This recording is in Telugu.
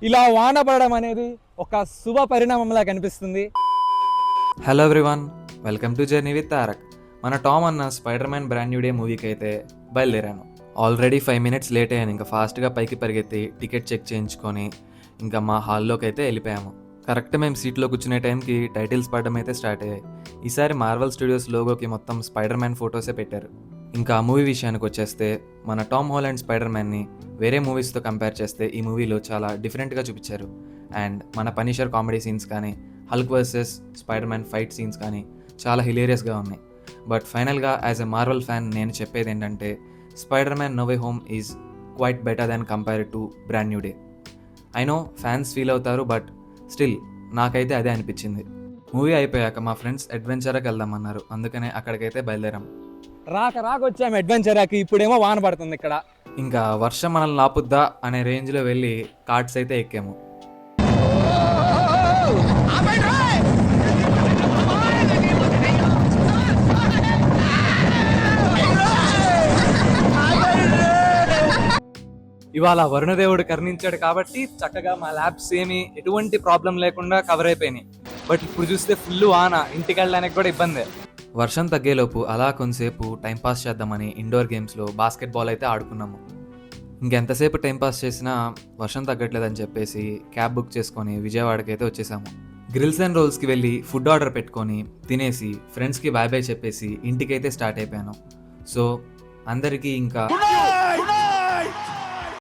ఇలా వాన పడడం అనేది ఒక శుభ పరిణామంలా కనిపిస్తుంది. Hello everyone, welcome to journey with Tarak. మన టామ్ అన్న spider man brand New day మూవీకి అయితే బయలుదేరాను. ఆల్రెడీ 5 minutes లేట్ అయ్యాను. ఇంకా ఫాస్ట్గా పైకి పరిగెత్తి టికెట్ చెక్ చేయించుకొని ఇంకా మా హాల్లోకి అయితే వెళ్ళిపోయాము. కరెక్ట్ మేము సీట్లో కూర్చునే టైంకి టైటిల్స్ పడడం అయితే స్టార్ట్ అయ్యాయి. ఈసారి మార్వెల్ స్టూడియోస్ లోగోకి మొత్తం స్పైడర్ మ్యాన్ ఫొటోసే పెట్టారు. ఇంకా ఆ మూవీ విషయానికి వచ్చేస్తే మన టామ్ హాలండ్ స్పైడర్ మ్యాన్ని వేరే మూవీస్తో కంపేర్ చేస్తే ఈ మూవీలో చాలా డిఫరెంట్గా చూపించారు. అండ్ మన పనిషర్ కామెడీ సీన్స్ కానీ, Hulk versus spider man fight scenes కానీ చాలా హిలేరియస్గా ఉన్నాయి. బట్ ఫైనల్గా యాజ్ ఎ మార్వెల్ ఫ్యాన్ నేను చెప్పేది ఏంటంటే Spider Man No Way Home is quite better than compare to Brand New Day. I know fans feel అవుతారు, బట్ స్టిల్ నాకైతే అదే అనిపించింది. మూవీ అయిపోయాక మా ఫ్రెండ్స్ అడ్వెంచర్కి వెళ్దామన్నారు, అందుకనే అక్కడికైతే బయలుదేరాం. రాక వచ్చాము అడ్వెంచర్కి. ఇప్పుడేమో వాన పడుతుంది ఇక్కడ. ఇంకా వర్షం మనల్ని ఆపుద్దా అనే రేంజ్లో వెళ్ళి కార్ట్స్ అయితే ఎక్కాము. ఇవాళ వరుణదేవుడు కరుణించాడు కాబట్టి చక్కగా మా ల్యాబ్స్ ఏమి ఎటువంటి ప్రాబ్లం లేకుండా కవర్ అయిపోయినాయి. బట్ ఇప్పుడు చూస్తే ఫుల్ వాన, ఇంటికి వెళ్ళడానికి కూడా ఇబ్బందే. వర్షం తగ్గేలోపు అలా కొంతసేపు టైంపాస్ చేద్దామని ఇండోర్ గేమ్స్లో బాస్కెట్బాల్ అయితే ఆడుకున్నాము. ఇంకెంతసేపు టైంపాస్ చేసినా వర్షం తగ్గట్లేదని చెప్పేసి క్యాబ్ బుక్ చేసుకొని విజయవాడకి అయితే వచ్చేసాము. గ్రిల్స్ అండ్ రోల్స్కి వెళ్ళి ఫుడ్ ఆర్డర్ పెట్టుకొని తినేసి ఫ్రెండ్స్కి బాయ్ బాయ్ చెప్పేసి ఇంటికైతే స్టార్ట్ అయిపోయాను. సో అందరికీ ఇంకా